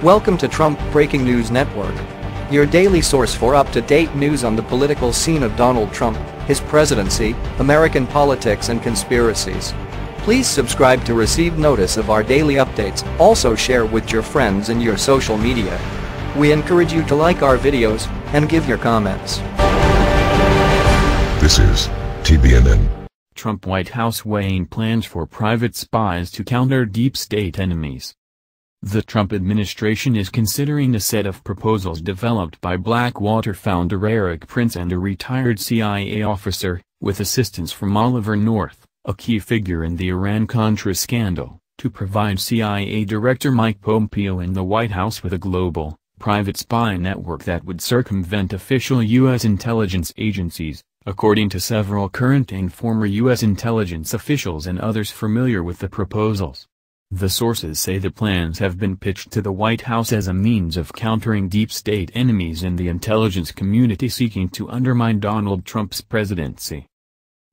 Welcome to Trump Breaking News Network, your daily source for up-to-date news on the political scene of Donald Trump, his presidency, American politics and conspiracies. Please subscribe to receive notice of our daily updates. Also share with your friends and your social media. We encourage you to like our videos and give your comments. This is TBNN. Trump White House weighing plans for private spies to counter deep state enemies. The Trump administration is considering a set of proposals developed by Blackwater founder Erik Prince and a retired CIA officer, with assistance from Oliver North, a key figure in the Iran-Contra scandal, to provide CIA Director Mike Pompeo and the White House with a global, private spy network that would circumvent official U.S. intelligence agencies, according to several current and former U.S. intelligence officials and others familiar with the proposals. The sources say the plans have been pitched to the White House as a means of countering deep state enemies in the intelligence community seeking to undermine Donald Trump's presidency.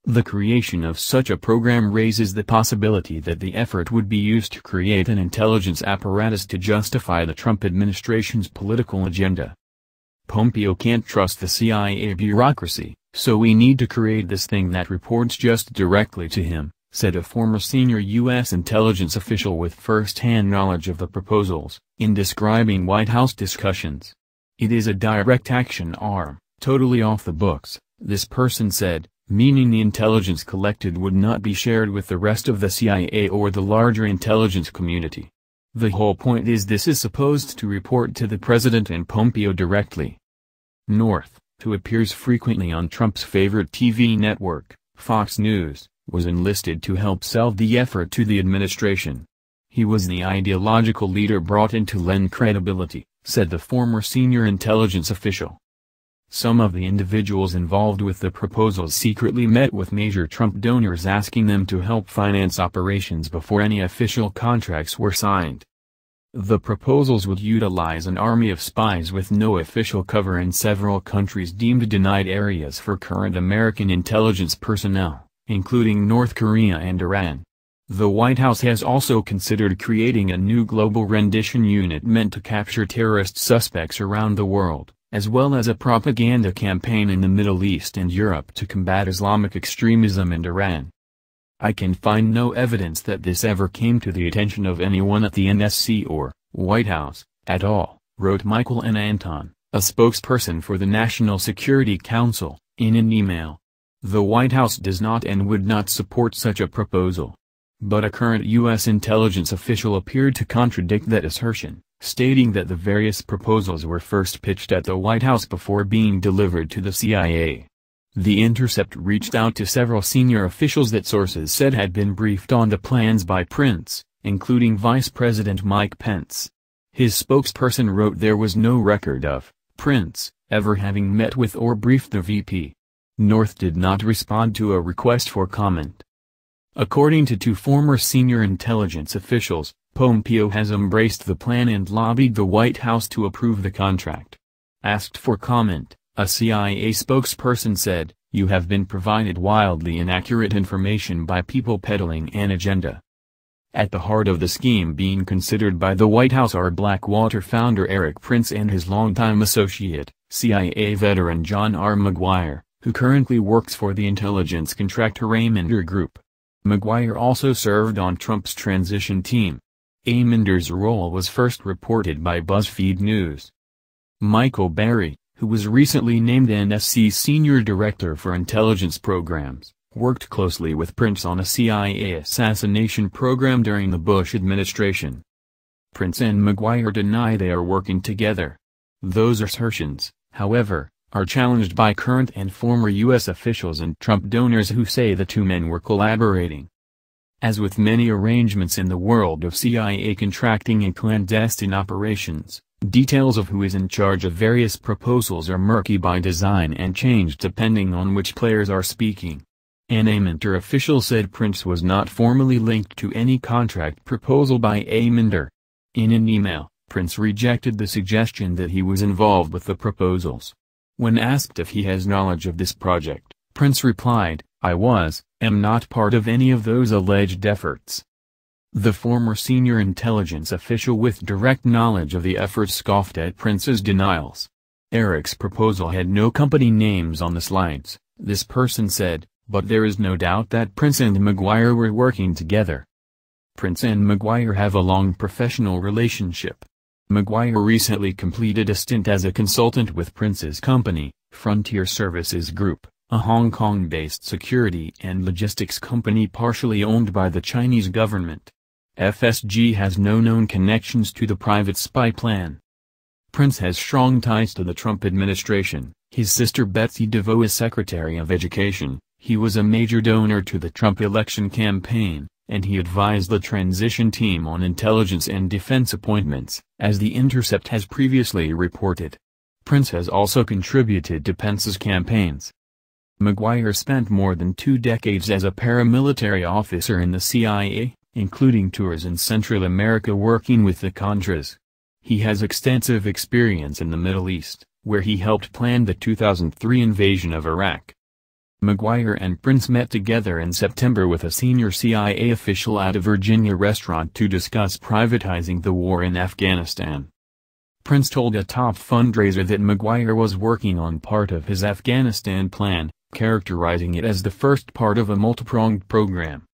The creation of such a program raises the possibility that the effort would be used to create an intelligence apparatus to justify the Trump administration's political agenda. Pompeo can't trust the CIA bureaucracy, so we need to create this thing that reports just directly to him, said a former senior U.S. intelligence official with first-hand knowledge of the proposals, in describing White House discussions. It is a direct action arm, totally off the books, this person said, meaning the intelligence collected would not be shared with the rest of the CIA or the larger intelligence community. The whole point is this is supposed to report to the president and Pompeo directly. North, who appears frequently on Trump's favorite TV network, Fox News, was enlisted to help sell the effort to the administration. He was the ideological leader brought in to lend credibility, said the former senior intelligence official. Some of the individuals involved with the proposals secretly met with major Trump donors asking them to help finance operations before any official contracts were signed. The proposals would utilize an army of spies with no official cover in several countries deemed denied areas for current American intelligence personnel, including North Korea and Iran. The White House has also considered creating a new global rendition unit meant to capture terrorist suspects around the world, as well as a propaganda campaign in the Middle East and Europe to combat Islamic extremism in Iran. I can find no evidence that this ever came to the attention of anyone at the NSC or White House, at all, wrote Michael N. Anton, a spokesperson for the National Security Council, in an email. The White House does not and would not support such a proposal. But a current U.S. intelligence official appeared to contradict that assertion, stating that the various proposals were first pitched at the White House before being delivered to the CIA. The Intercept reached out to several senior officials that sources said had been briefed on the plans by Prince, including Vice President Mike Pence. His spokesperson wrote there was no record of Prince ever having met with or briefed the VP. North did not respond to a request for comment. According to two former senior intelligence officials, Pompeo has embraced the plan and lobbied the White House to approve the contract. Asked for comment, a CIA spokesperson said, "You have been provided wildly inaccurate information by people peddling an agenda." At the heart of the scheme being considered by the White House are Blackwater founder Erik Prince and his longtime associate, CIA veteran John R. Maguire, who currently works for the intelligence contractor Aminder Group. Maguire also served on Trump's transition team. Aminder's role was first reported by BuzzFeed News. Michael Berry, who was recently named NSC Senior Director for Intelligence Programs, worked closely with Prince on a CIA assassination program during the Bush administration. Prince and Maguire deny they are working together. Those assertions, however, are challenged by current and former U.S. officials and Trump donors who say the two men were collaborating. As with many arrangements in the world of CIA contracting and clandestine operations, details of who is in charge of various proposals are murky by design and change depending on which players are speaking. An Aminder official said Prince was not formally linked to any contract proposal by Aminder. In an email, Prince rejected the suggestion that he was involved with the proposals. When asked if he has knowledge of this project, Prince replied, "I am not part of any of those alleged efforts." The former senior intelligence official with direct knowledge of the efforts scoffed at Prince's denials. Erik's proposal had no company names on the slides, this person said, but there is no doubt that Prince and Maguire were working together. Prince and Maguire have a long professional relationship. Maguire recently completed a stint as a consultant with Prince's company, Frontier Services Group, a Hong Kong-based security and logistics company partially owned by the Chinese government. FSG has no known connections to the private spy plan. Prince has strong ties to the Trump administration. His sister Betsy DeVos is Secretary of Education. He was a major donor to the Trump election campaign, and he advised the transition team on intelligence and defense appointments, as The Intercept has previously reported. Prince has also contributed to Pence's campaigns. Maguire spent more than 2 decades as a paramilitary officer in the CIA, including tours in Central America working with the Contras. He has extensive experience in the Middle East, where he helped plan the 2003 invasion of Iraq. Maguire and Prince met together in September with a senior CIA official at a Virginia restaurant to discuss privatizing the war in Afghanistan. Prince told a top fundraiser that Maguire was working on part of his Afghanistan plan, characterizing it as the first part of a multi-pronged program.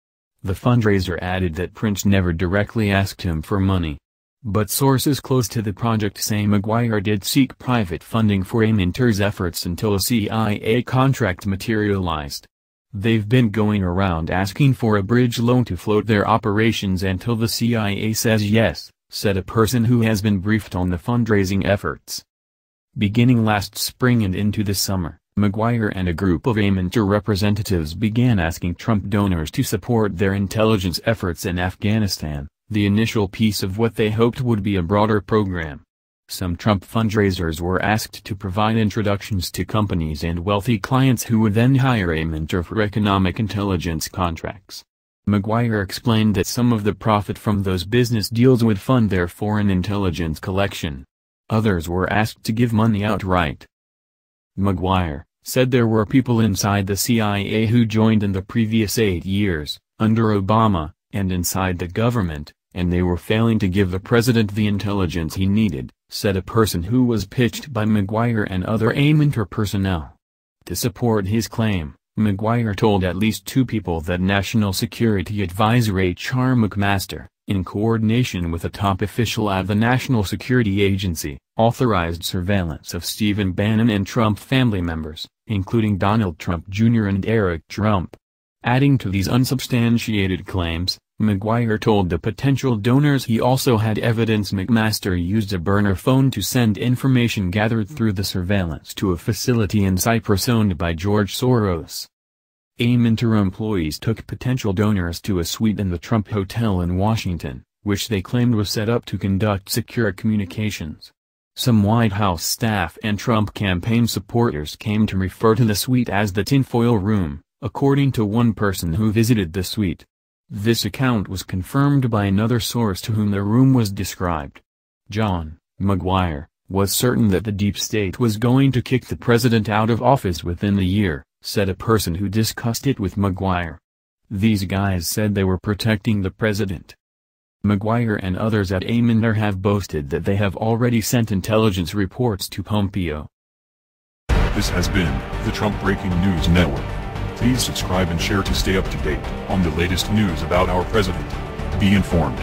The fundraiser added that Prince never directly asked him for money. But sources close to the project say Maguire did seek private funding for Aminter's efforts until a CIA contract materialized. They've been going around asking for a bridge loan to float their operations until the CIA says yes, said a person who has been briefed on the fundraising efforts. Beginning last spring and into the summer, Maguire and a group of Aminter representatives began asking Trump donors to support their intelligence efforts in Afghanistan, the initial piece of what they hoped would be a broader program. Some Trump fundraisers were asked to provide introductions to companies and wealthy clients who would then hire Aminter for economic intelligence contracts. Maguire explained that some of the profit from those business deals would fund their foreign intelligence collection. Others were asked to give money outright. Maguire said there were people inside the CIA who joined in the previous 8 years, under Obama, and inside the government, and they were failing to give the president the intelligence he needed, said a person who was pitched by Maguire and other Aminter personnel. To support his claim, Maguire told at least 2 people that National Security Advisor H.R. McMaster, in coordination with a top official at the National Security Agency, authorized surveillance of Stephen Bannon and Trump family members, including Donald Trump Jr. and Eric Trump. Adding to these unsubstantiated claims, Maguire told the potential donors he also had evidence McMaster used a burner phone to send information gathered through the surveillance to a facility in Cyprus owned by George Soros. Aminter employees took potential donors to a suite in the Trump Hotel in Washington, which they claimed was set up to conduct secure communications. Some White House staff and Trump campaign supporters came to refer to the suite as the tinfoil room, according to one person who visited the suite. This account was confirmed by another source to whom the room was described. John Maguire was certain that the deep state was going to kick the president out of office within a year, said a person who discussed it with Maguire. These guys said they were protecting the president. Maguire and others at Aminter have boasted that they have already sent intelligence reports to Pompeo. This has been the Trump Breaking News Network. Please subscribe and share to stay up to date on the latest news about our president. Be informed.